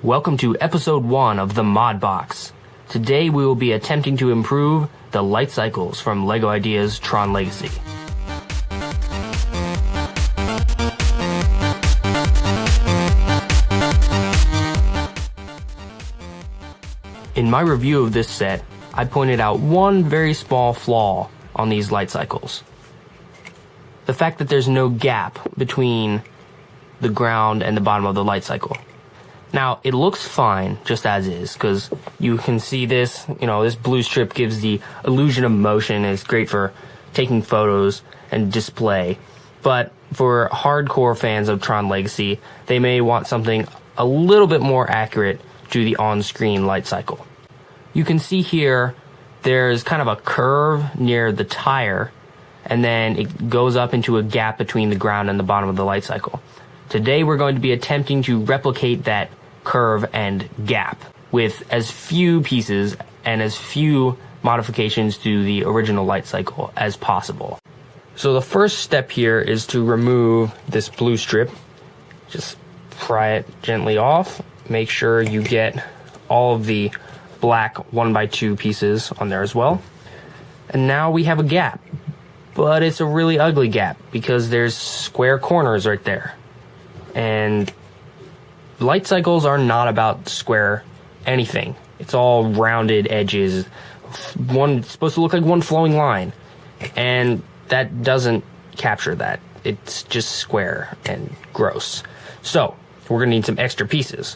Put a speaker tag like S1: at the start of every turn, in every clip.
S1: Welcome to episode 1 of the Mod Box. Today we will be attempting to improve the light cycles from LEGO Ideas Tron Legacy. In my review of this set, I pointed out one very small flaw on these light cycles. The fact that there's no gap between the ground and the bottom of the light cycle. Now, it looks fine just as is, because you can see this, this blue strip gives the illusion of motion. It's great for taking photos and display. But for hardcore fans of Tron Legacy, they may want something a little bit more accurate to the on-screen light cycle. You can see here, there's kind of a curve near the tire, and then it goes up into a gap between the ground and the bottom of the light cycle. Today, we're going to be attempting to replicate that curve and gap with as few pieces and as few modifications to the original light cycle as possible. So the first step here is to remove this blue strip. Just pry it gently off. Make sure you get all of the black 1x2 pieces on there as well. And now we have a gap, but it's a really ugly gap because there's square corners right there. And light cycles are not about square anything. It's all rounded edges. It's supposed to look like one flowing line. And that doesn't capture that. It's just square and gross. So, we're going to need some extra pieces.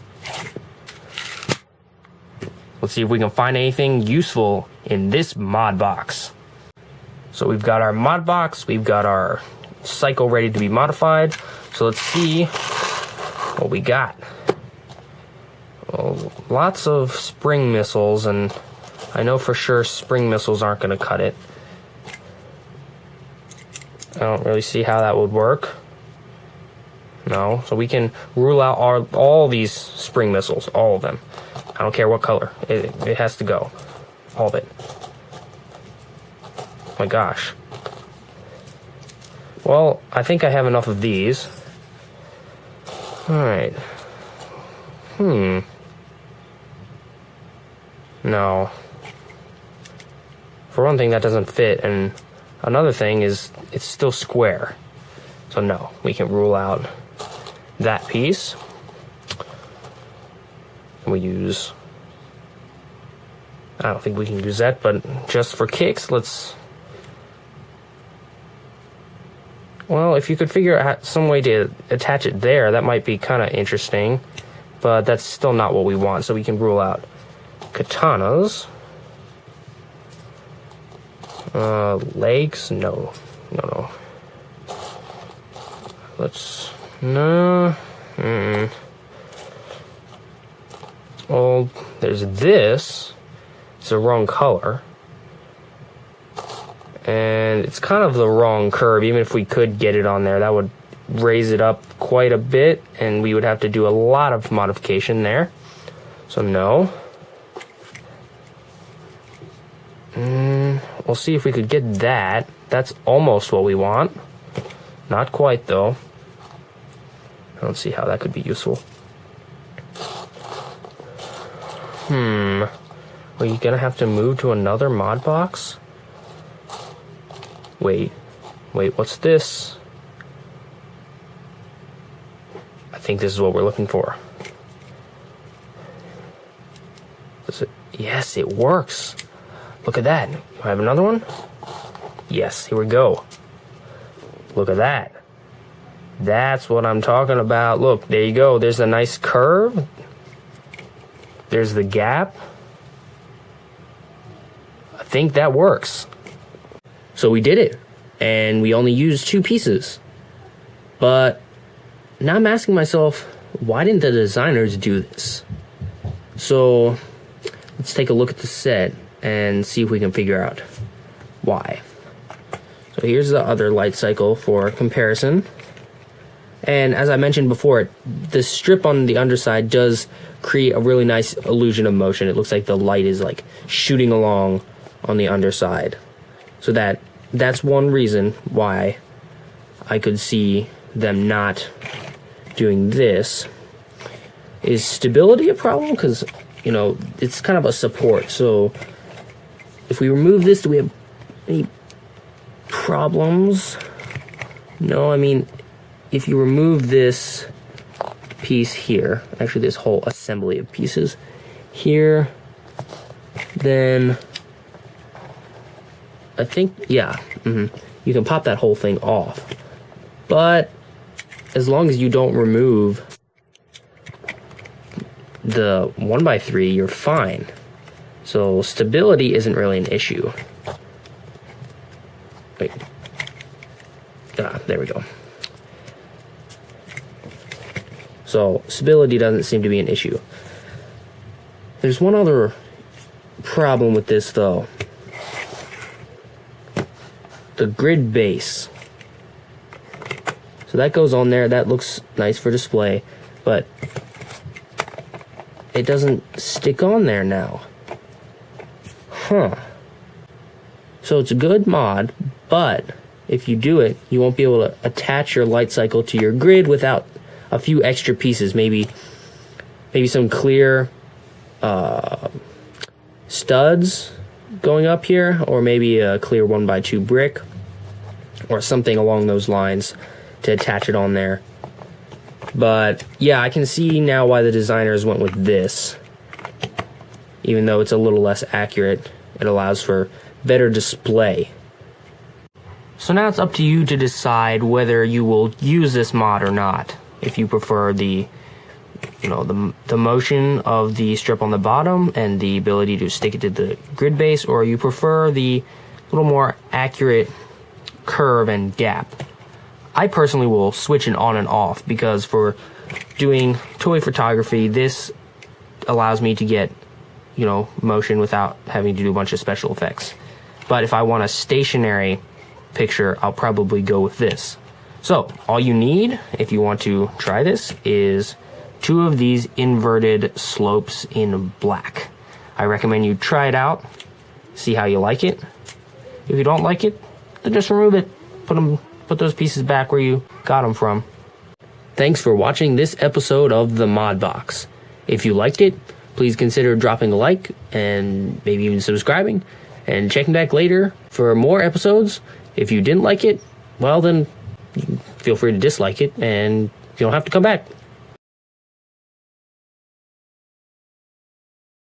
S1: Let's see if we can find anything useful in this mod box. So we've got our mod box. We've got our cycle ready to be modified. So let's see what we got. Well, lots of spring missiles, and I know for sure spring missiles aren't going to cut it. I don't really see how that would work. No, so we can rule out all these spring missiles, all of them. I don't care what color. It has to go. All of it. Oh my gosh. Well, I think I have enough of these. Alright. No. For one thing, that doesn't fit, and another thing is it's still square. So no, we can rule out that piece. We use... I don't think we can use that, but just for kicks, let's... Well, if you could figure out some way to attach it there, that might be kind of interesting. But that's still not what we want, so we can rule out katanas. Legs? No. No. Let's... No. Well, there's this. It's the wrong color. And it's kind of the wrong curve. Even if we could get it on there, that would raise it up quite a bit, and we would have to do a lot of modification there. So no. We'll see if we could get that. That's almost what we want. Not quite, though. I don't see how that could be useful. Are you gonna have to move to another mod box? Wait, what's this? I think this is what we're looking for. Does it? Yes, it works. Look at that. You have another one? Yes, here we go. Look at that. That's what I'm talking about. Look, there you go. There's a nice curve. There's the gap. I think that works. So we did it. And we only used 2 pieces. But now I'm asking myself, why didn't the designers do this? So let's take a look at the set and see if we can figure out why. So here's the other light cycle for comparison. And as I mentioned before, the strip on the underside does create a really nice illusion of motion. It looks like the light is like shooting along on the underside. So that's one reason why I could see them not doing this. Is stability a problem? Because, you know, it's kind of a support. So if we remove this, do we have any problems? No, I mean, if you remove this piece here, actually this whole assembly of pieces here, then I think, yeah, you can pop that whole thing off. But as long as you don't remove the 1x3, you're fine. So stability isn't really an issue. Wait. There we go. So stability doesn't seem to be an issue. There's one other problem with this though. The grid base. So that goes on there, that looks nice for display, but it doesn't stick on there now. Huh. So it's a good mod, but if you do it, you won't be able to attach your light cycle to your grid without a few extra pieces. Maybe some clear studs going up here, or maybe a clear 1x2 brick, or something along those lines to attach it on there. But yeah, I can see now why the designers went with this. Even though it's a little less accurate, it allows for better display. So now it's up to you to decide whether you will use this mod or not. If you prefer the motion of the strip on the bottom and the ability to stick it to the grid base, or you prefer the little more accurate curve and gap. I personally will switch it on and off, because for doing toy photography, this allows me to get, motion without having to do a bunch of special effects. But if I want a stationary picture, I'll probably go with this. So all you need, if you want to try this, is 2 of these inverted slopes in black. I recommend you try it out, see how you like it. If you don't like it, then just remove it. Put those pieces back where you got them from. Thanks for watching this episode of the Mod Box. If you liked it, please consider dropping a like and maybe even subscribing and checking back later for more episodes. If you didn't like it, well then feel free to dislike it and you don't have to come back.